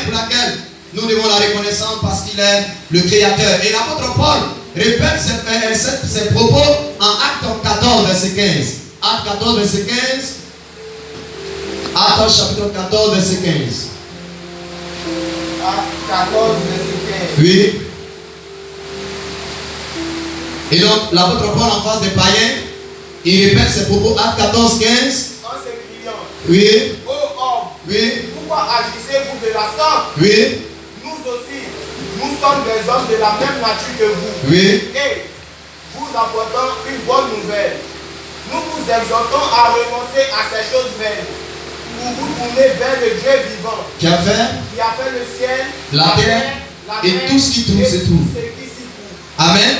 pour laquelle nous devons la reconnaissance parce qu'il est le Créateur. Et l'apôtre Paul répète ses propos en Actes 14, verset 15. Actes 14, verset 15. Actes chapitre 14, verset 15. Actes 14, verset 15. Oui. Et donc, l'apôtre Paul en face des païens, il répète ses propos, Actes 14, 15. En s'écriant, Oui. ô homme, Oui. pourquoi agissez-vous de la sorte? Oui. Nous aussi, nous sommes des hommes de la même nature que vous. Oui. Et vous apportons une bonne nouvelle. Nous vous exhortons à renoncer à ces choses vaines, pour vous tourner vers le Dieu vivant, Qui a fait le ciel, la terre et mer, tout ce qui trouve, et c'est tout tout. ce qui s'y trouve. Amen.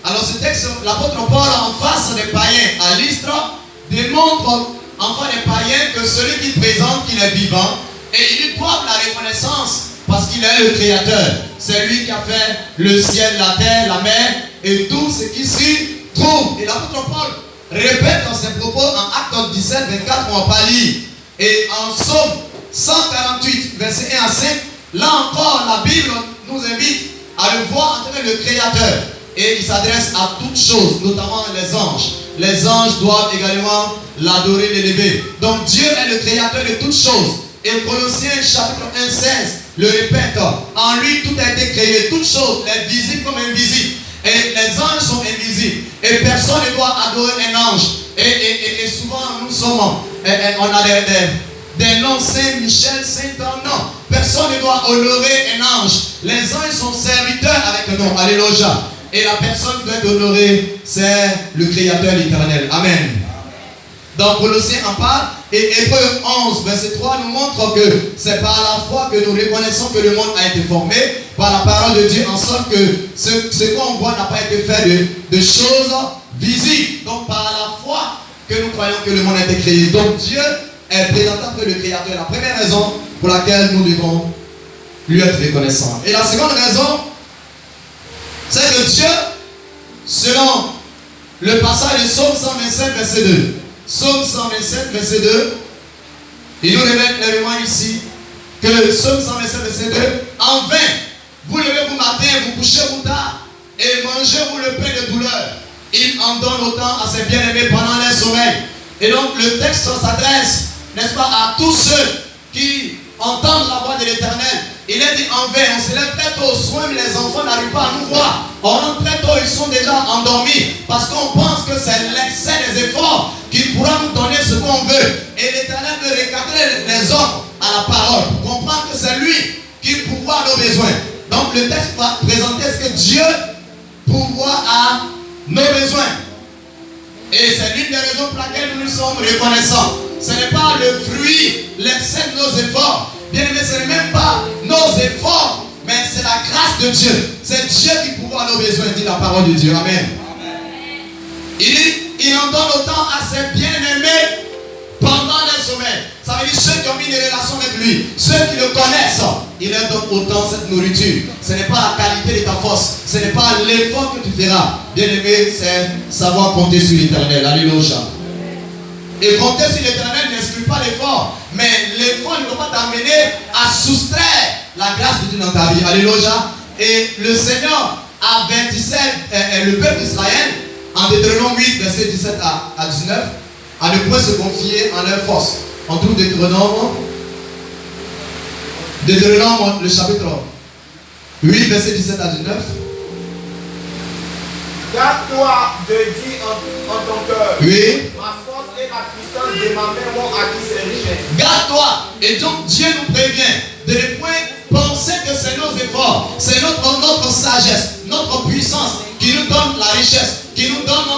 Alors ce texte, l'apôtre Paul en face des païens à Lystre démontre en face des païens que celui qui présente qu'il est vivant et ils doivent la reconnaissance parce qu'il est le Créateur. C'est lui qui a fait le ciel, la terre, la mer et tout ce qui s'y trouve. Et l'apôtre Paul répète dans ses propos en Actes 17, 24, on va pas lire. Et en Psaume 148, verset 1 à 5, là encore la Bible nous invite à le voir en tant que le Créateur. Et il s'adresse à toutes choses, notamment les anges. Les anges doivent également l'adorer, l'élever. Donc Dieu est le créateur de toutes choses. Et Colossiens chapitre 1, 16 le répète. En lui tout a été créé, toutes choses, les visibles comme invisibles. Et les anges sont invisibles. Et personne ne doit adorer un ange. Et souvent nous sommes, on a des noms, Saint Michel, Saint non. Personne ne doit honorer un ange. Les anges sont serviteurs avec nous. Alléluia. Et la personne qui doit être honorée, c'est le Créateur l'Éternel. Amen. Dans Colossiens en parle. Et Hébreux 11, verset 3 nous montre que c'est par la foi que nous reconnaissons que le monde a été formé, par la parole de Dieu, en sorte que ce qu'on voit n'a pas été fait de choses visibles. Donc par la foi que nous croyons que le monde a été créé. Donc Dieu est présentant que le Créateur. La première raison pour laquelle nous devons lui être reconnaissants. Et la seconde raison, c'est que Dieu, selon le passage de Psaume 127, verset 2, Psaume 127, verset 2, il nous révèle clairement ici que le Psaume 127, verset 2, en vain, vous levez-vous matin, vous couchez-vous tard, et mangez-vous le pain de douleur. Il en donne autant à ses bien-aimés pendant leur sommeil. Et donc le texte s'adresse, n'est-ce pas, à tous ceux qui entendent la voix de l'Éternel. Il est dit en vain, on se lève très tôt, soit les enfants n'arrivent pas à nous voir. On rentre très tôt, ils sont déjà endormis parce qu'on pense que c'est l'excès des efforts qui pourra nous donner ce qu'on veut. Et l'Éternel veut recadrer les hommes à la parole pour comprendre que c'est lui qui pourvoit nos besoins. Donc le texte va présenter ce que Dieu pourvoit à nos besoins. Et c'est l'une des raisons pour laquelle nous sommes reconnaissants. Ce n'est pas le fruit, l'excès de nos efforts. Bien aimé, ce n'est même pas nos efforts, mais c'est la grâce de Dieu. C'est Dieu qui pourvoit nos besoins, dit la parole de Dieu. Amen. Il en donne autant à ses bien-aimés pendant leur sommeil. Ça veut dire ceux qui ont mis des relations avec lui, ceux qui le connaissent, il leur donne autant cette nourriture. Ce n'est pas la qualité de ta force, ce n'est pas l'effort que tu feras. Bien aimé, c'est savoir compter sur l'Éternel. Alléluia. Et compter sur l'Éternel n'exclut pas l'effort. Mais l'effort ne doit pas t'amener à soustraire la grâce de Dieu dans ta vie. Alléluia. Et le Seigneur avertissait le peuple d'Israël en Deutéronome 8, verset 17 à 19, à ne point se confier en leur force. On trouve Deutéronome, le chapitre 8, verset 17 à 19. Garde-toi de dire en ton cœur. Oui. Ma force et la puissance de ma main m'ont acquis ces richesses. Garde-toi. Et donc Dieu nous prévient de ne point penser que c'est nos efforts, c'est notre sagesse, notre puissance qui nous donne la richesse, qui nous donne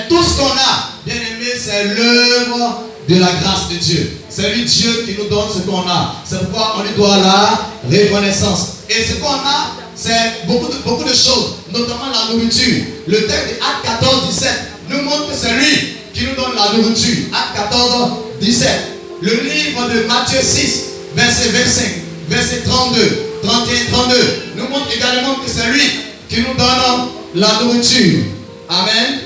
tout ce qu'on a. Bien aimé, c'est l'œuvre de la grâce de Dieu. C'est lui Dieu qui nous donne ce qu'on a. C'est pourquoi on lui doit la reconnaissance. Et ce qu'on a, c'est beaucoup de choses, notamment la nourriture. Le texte de Actes 14, 17 nous montre que c'est lui qui nous donne la nourriture. Actes 14, 17. Le livre de Matthieu 6, verset 25, verset 32, 31, 32 nous montre également que c'est lui qui nous donne la nourriture. Amen.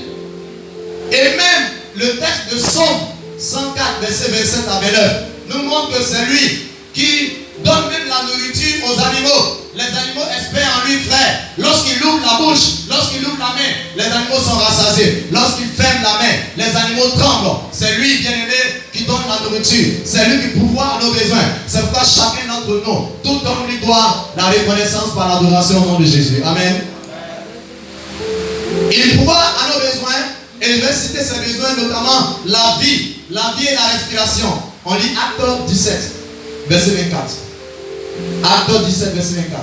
Et même le texte de Psaume 104, verset 27 à 29 nous montre que c'est lui qui donne même la nourriture aux animaux. Les animaux espèrent en lui, frère. Lorsqu'il ouvre la bouche, lorsqu'il ouvre la main, les animaux sont rassasiés. Lorsqu'il ferme la main, les animaux tremblent. C'est lui, bien-aimé, qui donne la nourriture. C'est lui qui pourvoit à nos besoins. C'est pourquoi chacun d'entre nous, tout homme lui doit la reconnaissance par l'adoration au nom de Jésus. Amen. Il pourvoit à nos besoins. Et je vais citer ces besoins, notamment la vie et la respiration. On lit Acte 17, verset 24. Acte 17, verset 24.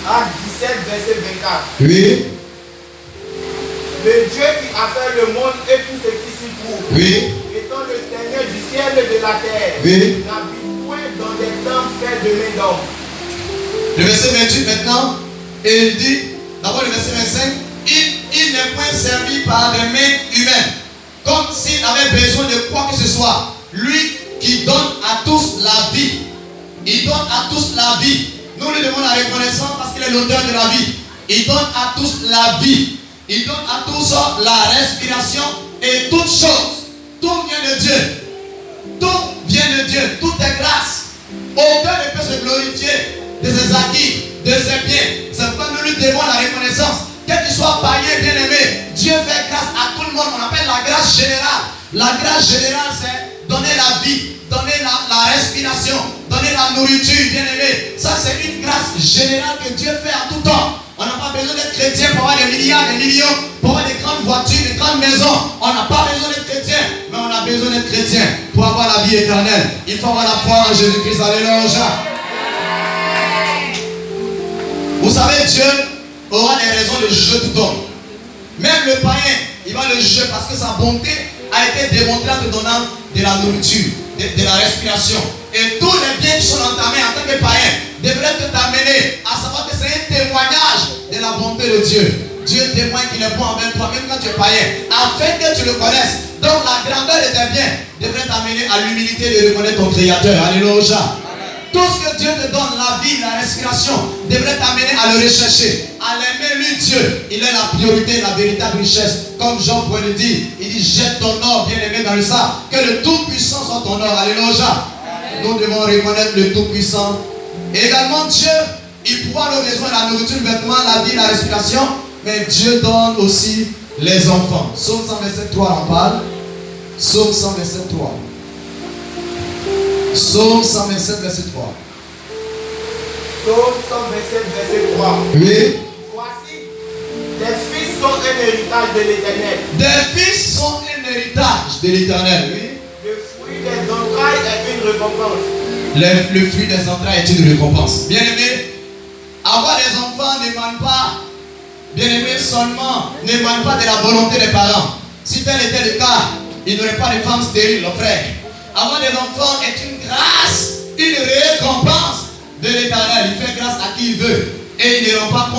Acte 17, verset 24. Oui. Le Dieu qui a fait le monde et tout ce qui s'y trouve, Oui. étant le Seigneur du ciel et de la terre, Oui. n'habite point dans des temples faits de main d'homme. Le verset 28 maintenant, et il dit, d'abord le verset 25, il n'est point servi par des mains humaines, comme s'il avait besoin de quoi que ce soit. Lui qui donne à tous la vie. Il donne à tous la vie. Nous lui devons la reconnaissance parce qu'il est l'auteur de la vie. Il donne à tous la vie. Il donne à tous la respiration et toutes choses. Tout vient de Dieu. Tout vient de Dieu. Tout est grâce. Aucun ne peut se glorifier de ses acquis, de ses biens. C'est pourquoi nous lui devons la reconnaissance. Quel qu'il soit païen, bien-aimé, Dieu fait grâce à tout le monde. On appelle la grâce générale. La grâce générale, c'est donner la vie, donner la respiration, donner la nourriture, bien-aimé. Ça, c'est une grâce générale que Dieu fait à tout temps. On n'a pas besoin d'être chrétien pour avoir des milliards, des millions, pour avoir des grandes voitures, des grandes maisons. On n'a pas besoin d'être chrétien, mais on a besoin d'être chrétien pour avoir la vie éternelle. Il faut avoir la foi en Jésus-Christ. Alléluia. Vous savez, Dieu aura des raisons de juger tout homme. Même le païen, il va le juger parce que sa bonté a été démontrée en te donnant de la nourriture, de la respiration. Et tous les biens qui sont dans ta main en tant que païen devraient t'amener à savoir que c'est un témoignage de la bonté de Dieu. Dieu témoigne qu'il est bon envers toi, même quand tu es païen, afin que tu le connaisses. Donc la grandeur de tes biens devrait t'amener à l'humilité de reconnaître ton Créateur. Alléluia. Tout ce que Dieu te donne, la vie, la respiration, devrait t'amener à le rechercher, à l'aimer lui Dieu. Il est la priorité, la véritable richesse. Comme Jean pourrait le dire, il dit jette ton or bien aimé dans le sable, que le Tout-Puissant soit ton or. Alléluia. Nous devons reconnaître le Tout-Puissant. Également Dieu, il pourvoit nos besoins, la nourriture, le vêtement, la vie, la respiration. Mais Dieu donne aussi les enfants. Psaume 127, 3 en parle. Psaume 127, 3. Psaume 127, verset 3. Psaume 127, verset 3. Oui. Voici, les fils sont un héritage de l'Éternel. Des fils sont un héritage de l'Éternel. Oui. Le fruit des entrailles est une récompense. Le fruit des entrailles est une récompense. Bien-aimé, avoir des enfants ne demande pas, bien-aimé, seulement, ne demande pas de la volonté des parents. Si tel était le cas, il n'y aurait pas de femmes stériles, frère. Avoir des enfants est une grâce, une récompense de l'Éternel. Il fait grâce à qui il veut. Et il ne rend pas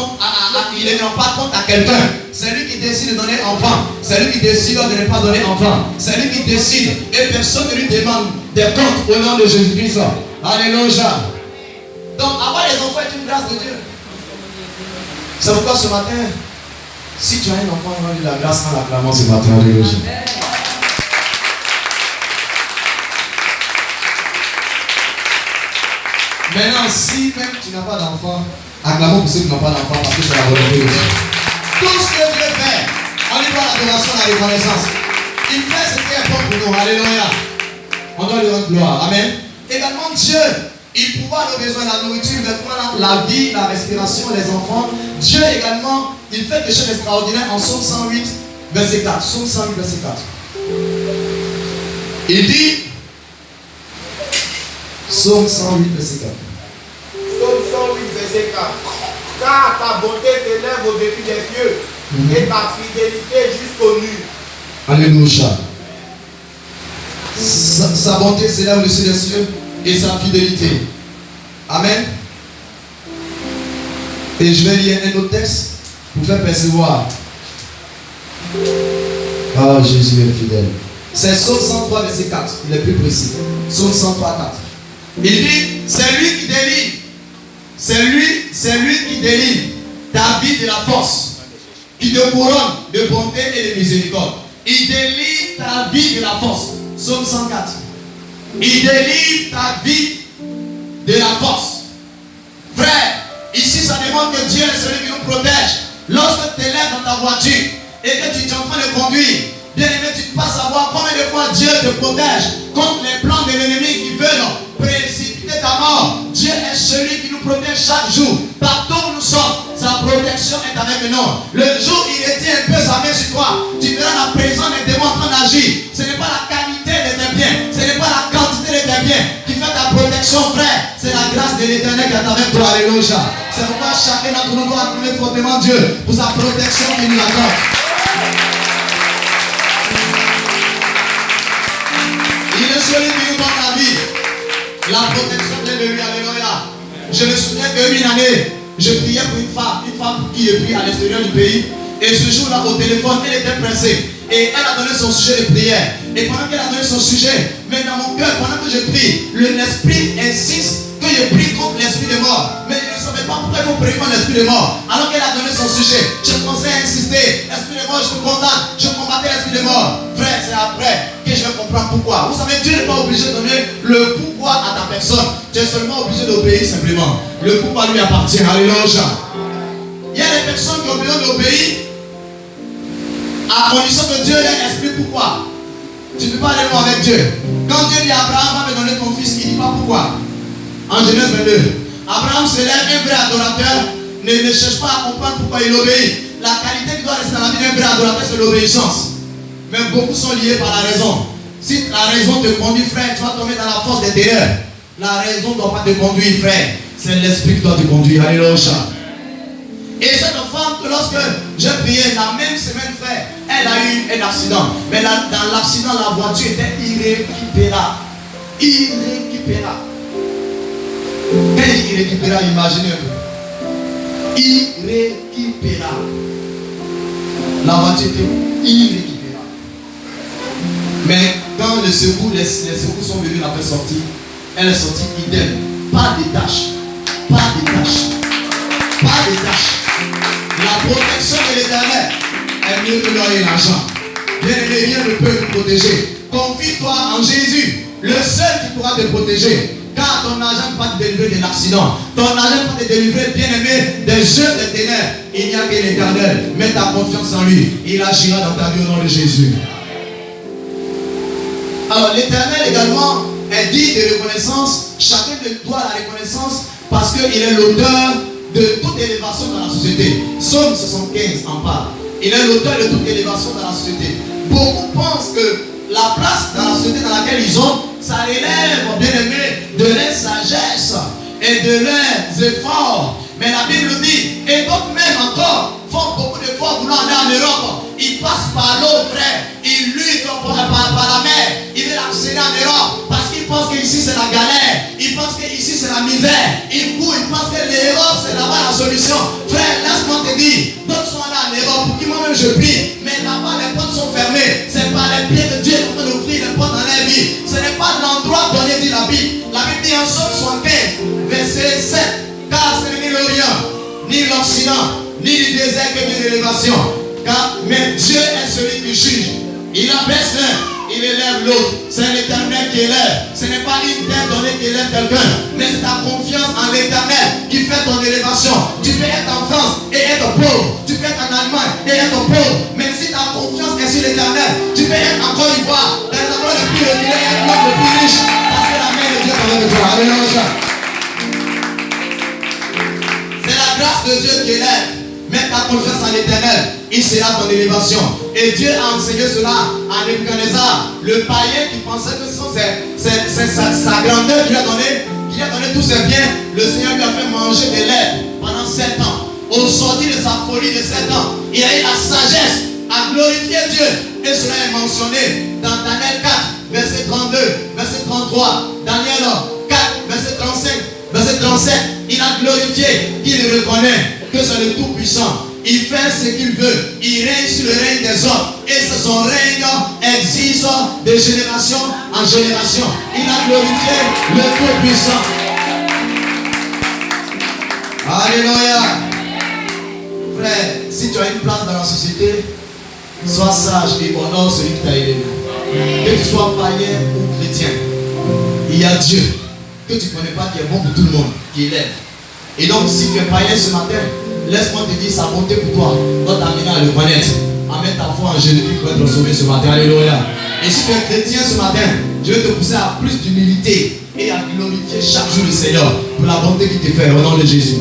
compte à quelqu'un. C'est lui qui décide de donner enfant. C'est lui qui décide de ne pas donner enfant. C'est lui qui décide. Et personne ne lui demande des comptes au nom de Jésus-Christ. Alléluia. Donc avoir des enfants est une grâce de Dieu. C'est pourquoi ce matin, si tu as un enfant, rends la grâce en l'acclamant ce matin. Alléluia. Maintenant, si même tu n'as pas d'enfant, acclamons pour ceux qui n'ont pas d'enfant parce que c'est la volonté de Dieu. Tout ce que Dieu fait, on lui doit l'adoration et la reconnaissance. Il fait ce qui est bon pour nous. Alléluia. On doit lui rendre gloire. Amen. Également, Dieu, il pourvoit nos besoins, la nourriture, la vie, la respiration, les enfants. Dieu également, il fait des choses extraordinaires en Psaume 108, verset 4. Psaume 108, verset 4. Il dit, Psaume 108, verset 4. Psaume 108, verset 4. Car ta bonté s'élève au-dessus des cieux et ta fidélité jusqu'aux nues. Alléluia. Sa bonté s'élève au-dessus des cieux et sa fidélité. Amen. Et je vais lire un autre texte pour faire percevoir. Ah, Jésus est fidèle. C'est Psaume 103, verset 4. Il est plus précis. Psaume 103, 4. Il dit, c'est lui qui délivre. C'est lui qui délivre ta vie de la force, qui te couronne de bonté et de miséricorde. Il délivre ta vie de la force. Psaume 104. Il délivre ta vie de la force. Frère, ici ça demande que Dieu est celui qui nous protège. Lorsque tu es là dans ta voiture et que tu es en train de conduire, bien aimé, tu ne peux pas savoir combien de fois Dieu te protège contre les plans de l'ennemi qui veulent précipiter ta mort. Dieu est celui qui nous protège chaque jour. Partout où nous sommes, sa protection est avec nous. Le jour où il retient un peu sa main sur toi, tu verras la présence des démons en train d'agir. Ce n'est pas la qualité de tes biens, ce n'est pas la quantité de tes biens qui fait ta protection, frère. C'est la grâce de l'Éternel qui est avec toi. Alléluia. C'est pourquoi chacun d'entre nous doit acclamer fortement Dieu pour sa protection qui nous accorde. Il est celui qui nous donne la vie. La protection vient de lui. Alléluia. Je me souviens qu'une année, je priais pour une femme qui est prise à l'extérieur du pays. Et ce jour-là, au téléphone, elle était pressée. Et elle a donné son sujet de prière. Et pendant qu'elle a donné son sujet, mais dans mon cœur, pendant que je prie, l'esprit insiste que je prie contre l'esprit de mort. Mais je ne savais pas pourquoi il faut prier contre l'esprit de mort. Alors qu'elle a donné son sujet, je commençais à insister. L'esprit de mort, je te condamne. Je combattais l'esprit de mort. Frère, c'est après que je vais comprendre pourquoi. Vous savez, Dieu n'est pas obligé de donner le pourquoi à ta personne. Tu es seulement obligé d'obéir simplement. Le pourquoi lui appartient. Alléluia. Il y a des personnes qui ont besoin d'obéir à condition que Dieu ait un esprit. Pourquoi? Tu ne peux pas aller loin avec Dieu. Quand Dieu dit à Abraham, va me donner ton fils, il ne dit pas pourquoi. En Genèse 22, Abraham se lève, un vrai adorateur, ne cherche pas à comprendre pourquoi il obéit. La qualité qui doit rester dans la vie d'un vrai adorateur, c'est l'obéissance. Mais beaucoup sont liés par la raison. Si la raison te conduit, frère, tu vas tomber dans la force des terreurs. La raison ne doit pas te conduire, frère. C'est l'esprit qui doit te conduire. Alléluia. Et cette femme, lorsque j'ai prié la même semaine, frère, elle a eu un accident. Mais dans l'accident, la voiture était irrécupérable. Irrécupérable. Quand il dit irrécupérable, imaginez un peu. Irrécupérable. La voiture était irrécupérable. Mais quand les secours sont venus la faire sortir, elle est sortie idem. Pas de tâches. Pas de tâches. Pas de tâches. La protection de l'Éternel est mieux que l'or et l'argent. Bien aimé, rien ne peut nous protéger. Confie-toi en Jésus, le seul qui pourra te protéger. Car ton argent ne peut pas te délivrer de l'accident. Ton argent ne peut pas te délivrer, bien aimé, des jeux des ténèbres. Il n'y a que l'Éternel. Mets ta confiance en lui. Il agira dans ta vie au nom de Jésus. Alors l'Éternel également est dit de reconnaissance. Chacun doit la reconnaissance parce qu'il est l'auteur de toute élévation dans la société. Psaume 75 en parle. Il est l'auteur de toute élévation dans la société. Beaucoup pensent que la place dans la société dans laquelle ils ont, ça élève, bien aimé, de leur sagesse et de leurs efforts. Mais la Bible dit, et d'autres même encore font beaucoup d'efforts voulant aller en Europe. Ils passent par l'eau, frère. Ils luttent par la mer. Ils veulent accéder en Europe parce qu'ils pensent qu'ici c'est la galère. Ils pensent qu'ici c'est la misère. Ils courent, ils pensent que l'Europe c'est là-bas la solution. Frère, laisse-moi te dire, d'autres sont là en Europe pour qui moi-même je prie. Mais là-bas les portes sont fermées. C'est par les pieds de Dieu qui est en train d'ouvrir les portes dans leur vie. Ce n'est pas l'endroit donné, dit la Bible. La Bible dit en Psaume 75, verset 7. Car ce n'est ni l'Orient, ni l'Occident, ni le désert que vient l'élévation. Mais Dieu est celui qui juge. Il abaisse l'un, il élève l'autre. C'est l'Éternel qui élève. Ce n'est pas une terre donnée qui élève quelqu'un, mais c'est ta confiance en l'Éternel qui fait ton élévation. Tu peux être en France et être pauvre. Tu peux être en Allemagne et être pauvre. Mais si ta confiance est sur l'Éternel, tu peux être en Côte d'Ivoire, dans les endroits les plus reculés et être l'homme le plus riche. Parce que la main de Dieu est avec toi. Alléluia. C'est la grâce de Dieu qui élève. Mets ta confiance en l'Éternel, il sera ton élévation. Et Dieu a enseigné cela à Nebuchadnezzar, le païen qui pensait que c'est sa grandeur qui lui a donné tous ses biens. Le Seigneur lui a fait manger des lèvres pendant 7 ans. Au sortir de sa folie de 7 ans, il a eu la sagesse à glorifier Dieu. Et cela est mentionné dans Daniel 4, verset 32, verset 33, Daniel 4, verset 35, verset 37. Il a glorifié qu'il reconnaît que c'est le Tout-Puissant. Il fait ce qu'il veut. Il règne sur le règne des hommes. Et son règne existe de génération en génération. Il a glorifié le Tout-Puissant. Alléluia. Frère, si tu as une place dans la société, sois sage et honore celui qui t'a élevé. Que tu sois païen ou chrétien. il y a Dieu que tu ne connais pas qui est bon pour tout le monde, qui élève. Et donc, si tu es païen ce matin, laisse-moi te dire, sa bonté pour toi doit t'amener à le connaître. Amène ta foi en Jésus-Christ pour être sauvé ce matin. Alléluia. Et si tu es chrétien ce matin, je vais te pousser à plus d'humilité et à glorifier chaque jour le Seigneur pour la bonté qu'il te fait au nom de Jésus.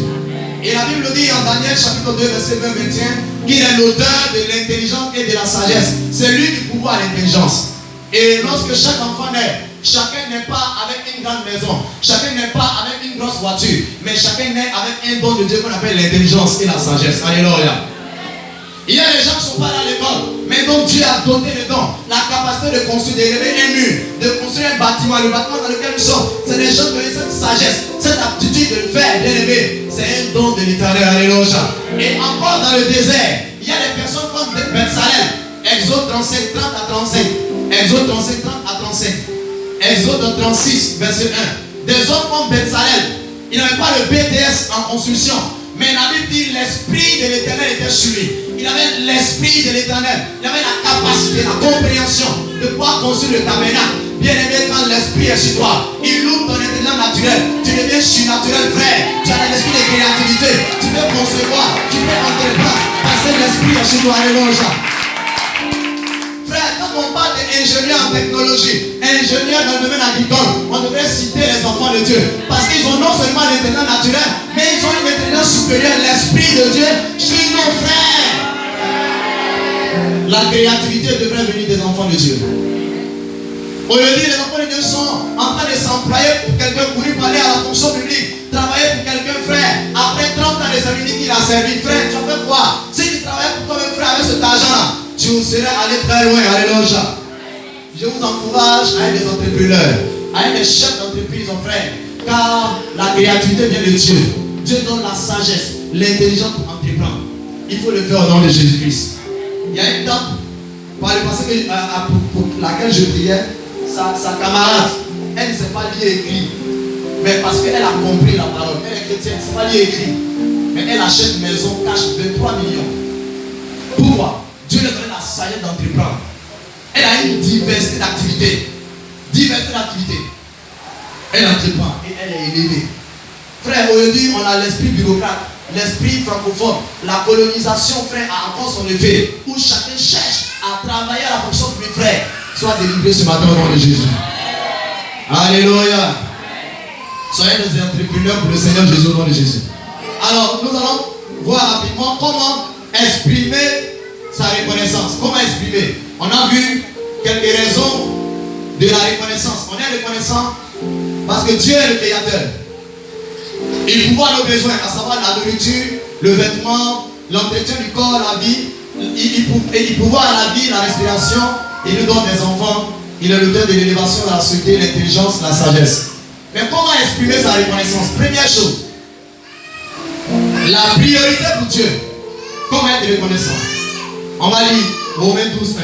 Et la Bible dit en Daniel chapitre 2 verset 20-21 qu'il est l'auteur de l'intelligence et de la sagesse. C'est lui qui pouvoir l'intelligence. Et lorsque chaque enfant naît, chacun n'est pas avec une grande maison, chacun n'est pas avec une grosse voiture, mais chacun naît avec un don de Dieu qu'on appelle l'intelligence et la sagesse. Alléluia. Il y a des gens qui ne sont pas à l'école, mais donc Dieu a donné le don, la capacité de construire, d'élever un mur, de construire un bâtiment, le bâtiment dans lequel nous sommes. C'est des gens qui ont cette sagesse, cette aptitude de le faire, d'élever. C'est un don de l'Éternel. Alléluia. Et encore dans le désert, il y a des personnes comme Bethsalem, Exode 35, 30 à 35. Exode 35, 30 à 35. Exode 36, verset 1. Des hommes comme Bethsalem, ils n'avaient pas le BTS en construction, mais la Bible dit l'esprit de l'Éternel était sur lui. Il avait l'esprit de l'Éternel. Il avait la capacité, la compréhension de pouvoir construire le tabernacle. Bien aimé, quand l'esprit est sur toi, il ouvre ton intelligence naturelle. Tu deviens surnaturel, frère. Tu as l'esprit de créativité. Tu peux concevoir, tu peux entreprendre. Parce que l'esprit est sur toi. Alléluia. Frère, quand on parle d'ingénieurs en technologie, ingénieurs dans le domaine agricole, on devrait citer les enfants de Dieu. Parce qu'ils ont non seulement l'intelligence naturelle, mais ils ont une intelligence supérieure, l'esprit de Dieu sur nos frères. La créativité devrait venir des enfants de Dieu. Aujourd'hui, les enfants de Dieu sont en train de s'employer pour quelqu'un, pour lui parler à la fonction publique, travailler pour quelqu'un, frère. Après 30 ans de service qu'il a servi, frère, tu as fait quoi? Si tu travailles pour toi, frère, avec cet argent-là, tu serais allé très loin. Alléluia. Je vous encourage à être des entrepreneurs, à être des chefs d'entreprise, mon frère. Car la créativité vient de Dieu. Dieu donne la sagesse, l'intelligence pour entreprendre. Il faut le faire au nom de Jésus-Christ. Il y a une dame, par le passé pour laquelle je priais, sa camarade, elle ne sait pas lire et écrire. Mais parce qu'elle a compris la parole, elle est chrétienne, elle ne sait pas lire et écrire. Mais elle achète une maison, cash 23 millions. Pourquoi? Dieu lui a donné la sagesse d'entreprendre. Elle a une diversité d'activités. Diversité d'activités. Elle entreprend et elle est élevée. Frère, aujourd'hui, on a l'esprit bureaucrate, l'esprit francophone. La colonisation, frère, a encore son effet. Où chacun cherche à travailler à la fonction de mes frères. Sois délivré ce matin au nom de Jésus. Alléluia. Soyez des entrepreneurs pour le Seigneur Jésus au nom de Jésus. Alors, nous allons voir rapidement comment exprimer sa reconnaissance. Comment exprimer? On a vu quelques raisons de la reconnaissance. On est reconnaissant parce que Dieu est le créateur. Il pourvoit nos besoins, à savoir la nourriture, le vêtement, l'entretien du corps, la vie. Il pourvoit la vie, la respiration. Il nous donne des enfants. Il est l'auteur de l'élévation, de la sûreté, l'intelligence, la sagesse. Mais comment exprimer sa reconnaissance? Première chose, la priorité pour Dieu. Comment être reconnaissant? On va lire Romains 12,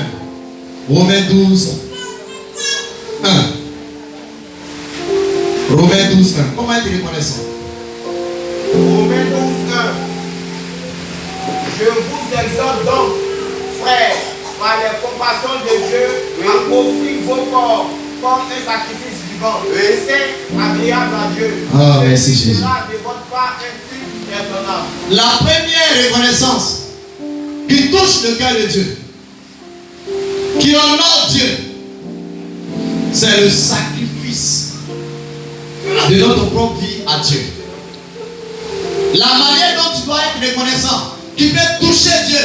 1. Romains 12, 1. Romains 12, 1. Comment être reconnaissant? Romains 12, 1. Je vous exhorte donc, frères, par les compassions de Dieu, à offrir vos corps comme un sacrifice vivant, saint, agréable à Dieu. Ah, merci Jésus. De votre part un culte raisonnable. La première reconnaissance qui touche le cœur de Dieu, qui honore Dieu, c'est le sacrifice de notre propre vie à Dieu. La manière dont tu dois être reconnaissant, qui peut toucher Dieu,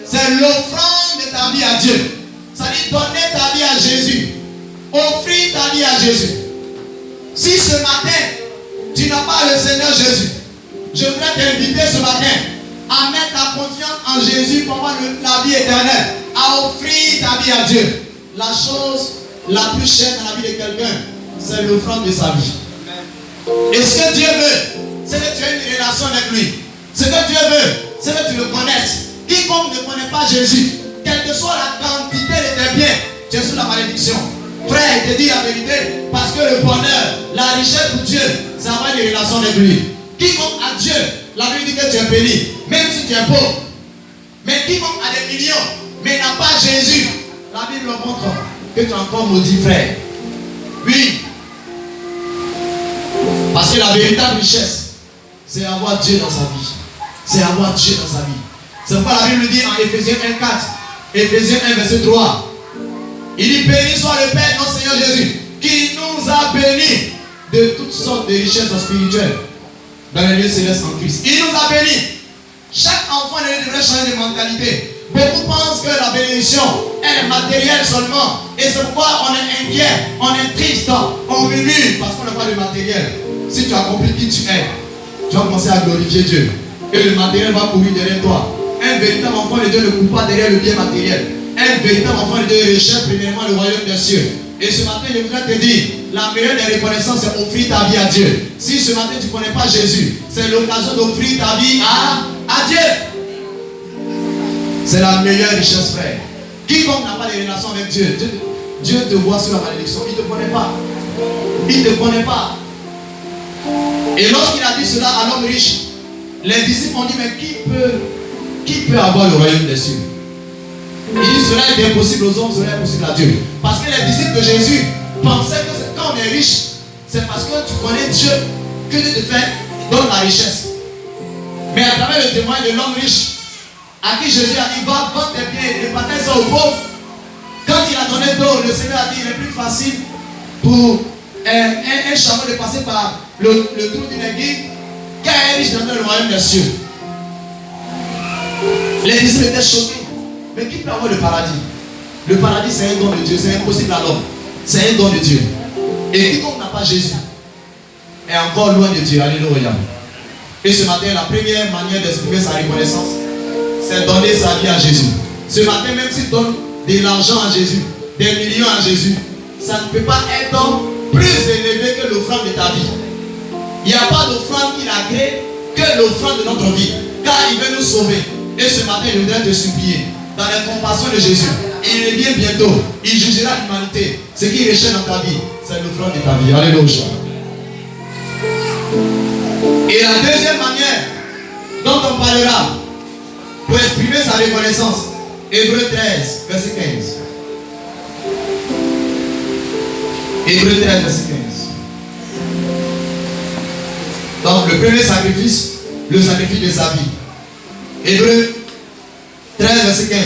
c'est l'offrande de ta vie à Dieu. C'est-à-dire donner ta vie à Jésus, offrir ta vie à Jésus. Si ce matin, tu n'as pas le Seigneur Jésus, je voudrais t'inviter ce matin à mettre ta confiance en Jésus pour avoir la vie éternelle, à offrir ta vie à Dieu. La chose la plus chère dans la vie de quelqu'un, c'est l'offrande de sa vie. Et ce que Dieu veut, c'est que tu aies une relation avec lui. Ce que Dieu veut, c'est que tu le connaisses. Quiconque ne connaît pas Jésus, quelle que soit la quantité de tes biens, tu es sous la malédiction. Frère, je te dis la vérité, parce que le bonheur, la richesse pour Dieu, c'est avoir une relation avec lui. Quiconque a Dieu, la Bible dit que tu es béni, même si tu es pauvre. Mais quiconque a des millions, mais n'a pas Jésus, la Bible montre que tu es encore maudit, frère. Oui, Parce que la véritable richesse, c'est avoir Dieu dans sa vie. C'est avoir Dieu dans sa vie. C'est pourquoi la Bible dit en Éphésiens 1,4, Éphésiens 1, verset 3. Il dit, béni soit le Père, notre Seigneur Jésus, qui nous a bénis de toutes sortes de richesses spirituelles dans les lieux célestes en Christ. Il nous a bénis. Chaque enfant devrait changer de mentalité. Beaucoup pensent que la bénédiction, elle est matérielle seulement. Et c'est pourquoi on est inquiet, on est triste, on murmure parce qu'on n'a pas de matériel. Si tu as compris qui tu es, tu vas commencer à glorifier Dieu. Et le matériel va courir derrière toi. Un véritable enfant de Dieu ne court pas derrière le bien matériel. Un véritable enfant de Dieu recherche premièrement le royaume des cieux. Et ce matin, je voudrais te dire, la meilleure des reconnaissances, c'est offrir ta vie à Dieu. Si ce matin, tu ne connais pas Jésus, c'est l'occasion d'offrir ta vie à Dieu. C'est la meilleure richesse, frère. Quiconque n'a pas de relation avec Dieu, Dieu te voit sur la malédiction. Il ne te connaît pas. Il ne te connaît pas. Et lorsqu'il a dit cela à l'homme riche, les disciples ont dit, mais qui peut avoir le royaume des cieux? Il dit, cela est impossible aux hommes, cela est impossible à Dieu. Parce que les disciples de Jésus pensaient que quand on est riche, c'est parce que tu connais Dieu que Dieu te fait, donne la richesse. Mais à travers le témoin de l'homme riche, à qui Jésus a dit, va vendre tes biens et partage ça aux pauvres. Quand il a donné d'or, le Seigneur a dit, il est plus facile pour un chameau de passer par le trou d'une aiguille qu'un riche dans le royaume des cieux. Les disciples étaient choqués. Mais qui peut avoir le paradis? Le paradis, c'est un don de Dieu, c'est impossible à l'homme. C'est un don de Dieu. Et quiconque n'a pas Jésus est encore loin de Dieu. Alléluia. Et ce matin, la première manière d'exprimer sa reconnaissance, c'est donner sa vie à Jésus. Ce matin, même si tu donnes de l'argent à Jésus, des millions à Jésus, ça ne peut pas être plus élevé que l'offrande de ta vie. Il n'y a pas d'offrande qu'il a créée que l'offrande de notre vie. Car il veut nous sauver. Et ce matin, je voudrais te supplier, dans la compassion de Jésus, il revient bientôt. Il jugera l'humanité. Ce qui recherche dans ta vie, c'est l'offrande de ta vie. Alléluia. Et la deuxième manière dont on parlera pour exprimer sa reconnaissance, Hébreux 13, verset 15. Hébreux 13, verset 15. Donc le premier sacrifice, le sacrifice de sa vie. Hébreux 13, verset 15.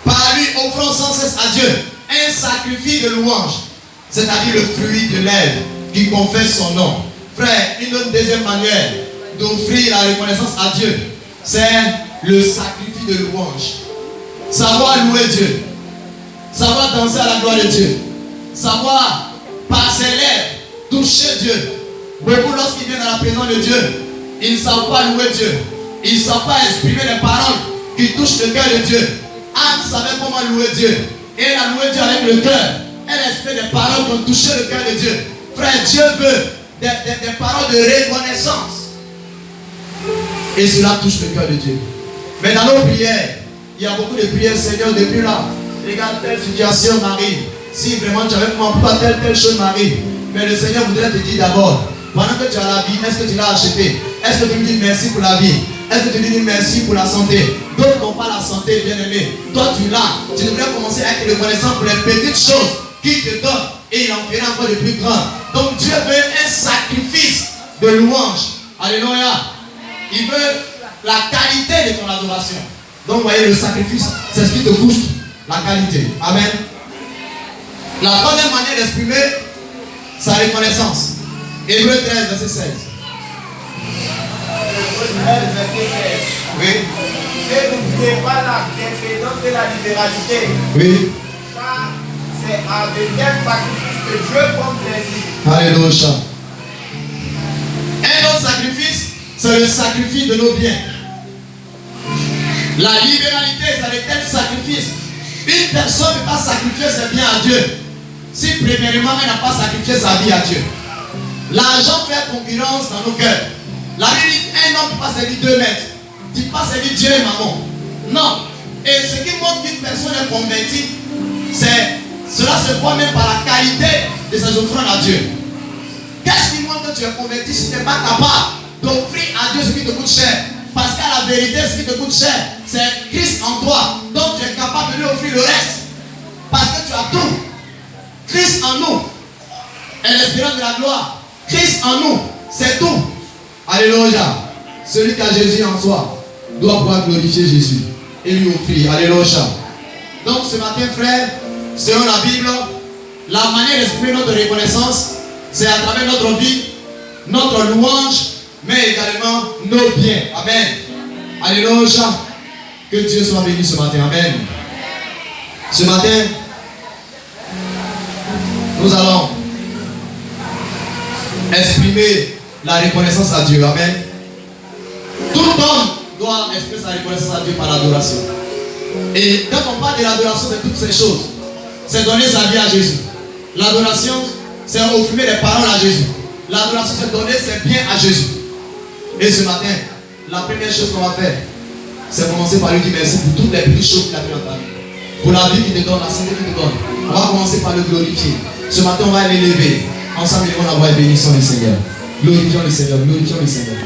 Par lui, offrant sans cesse à Dieu un sacrifice de louange, c'est-à-dire le fruit de lèvres qui confesse son nom. Frère, une autre deuxième manière d'offrir la reconnaissance à Dieu, c'est le sacrifice de louange. Savoir louer Dieu, savoir danser à la gloire de Dieu, savoir par ses lèvres toucher Dieu. Beaucoup, lorsqu'ils viennent à la présence de Dieu, ils ne savent pas louer Dieu. Ils ne savent pas exprimer les paroles qui touchent le cœur de Dieu. Anne savait comment louer Dieu. Et elle a loué Dieu avec le cœur. Elle exprime des paroles qui ont touché le cœur de Dieu. Frère, Dieu veut des paroles de reconnaissance. Et cela touche le cœur de Dieu. Mais dans nos prières, il y a beaucoup de prières, Seigneur, depuis là. Regarde, telle situation m'arrive. Si vraiment tu avais compris, pas telle chose m'arrive. Mais le Seigneur voudrait te dire d'abord, pendant que tu as la vie, est-ce que tu l'as acheté? Est-ce que tu lui dis merci pour la vie? Est-ce que tu lui dis merci pour la santé? D'autres n'ont pas la santé, bien aimé. Toi, tu l'as. Tu devrais commencer à être reconnaissant pour les petites choses qu'il te donne. Et il en fera encore de plus grandes. Donc Dieu veut un sacrifice de louange. Alléluia. Il veut la qualité de ton adoration. Donc, vous voyez, le sacrifice, c'est ce qui te booste la qualité. Amen. La troisième manière d'exprimer sa reconnaissance. Hébreux 13, verset 16. Oui. Et n'oubliez pas la bienfaisance et la libéralité. Oui. Car c'est un de tels sacrifices que Dieu prend plaisir. Alléluia. Un autre sacrifice, c'est le sacrifice de nos biens. La libéralité, c'est de tels sacrifices. Une personne ne peut pas sacrifier ses biens à Dieu si premièrement elle n'a pas sacrifié sa vie à Dieu. L'argent fait concurrence dans nos cœurs. La Bible dit un homme ne peut pas servir 2 maîtres. Tu ne peux pas servir Dieu et maman. Non. Et ce qui montre qu'une personne est convertie, cela se voit même par la qualité de ses offrandes à Dieu. Qu'est-ce qui montre que tu es converti si tu n'es pas capable d'offrir à Dieu ce qui te coûte cher? Parce qu'à la vérité, ce qui te coûte cher, c'est Christ en toi. Donc tu es capable de lui offrir le reste. Parce que tu as tout. Christ en nous est l'espérance de la gloire. Christ en nous. C'est tout. Alléluia. Celui qui a Jésus en soi doit pouvoir glorifier Jésus et lui offrir. Alléluia. Donc ce matin, frère, selon la Bible, la manière d'exprimer notre reconnaissance, c'est à travers notre vie, notre louange, mais également nos biens. Amen. Alléluia. Que Dieu soit béni ce matin. Amen. Ce matin, nous allons exprimer la reconnaissance à Dieu. Amen. Tout homme doit exprimer sa reconnaissance à Dieu par l'adoration. Et quand on parle de l'adoration de toutes ces choses, c'est donner sa vie à Jésus. L'adoration, c'est offrir des paroles à Jésus. L'adoration, c'est donner ses biens à Jésus. Et ce matin, la première chose qu'on va faire, c'est commencer par lui dire merci pour toutes les petites choses qu'il a fait dans ta vie. Pour la vie qu'il te donne, la santé qu'il te donne. On va commencer par le glorifier. Ce matin, on va l'élever. Ensemble, on va avoir une bénédiction du Seigneur. Glorifions le Seigneur, glorifions le Seigneur.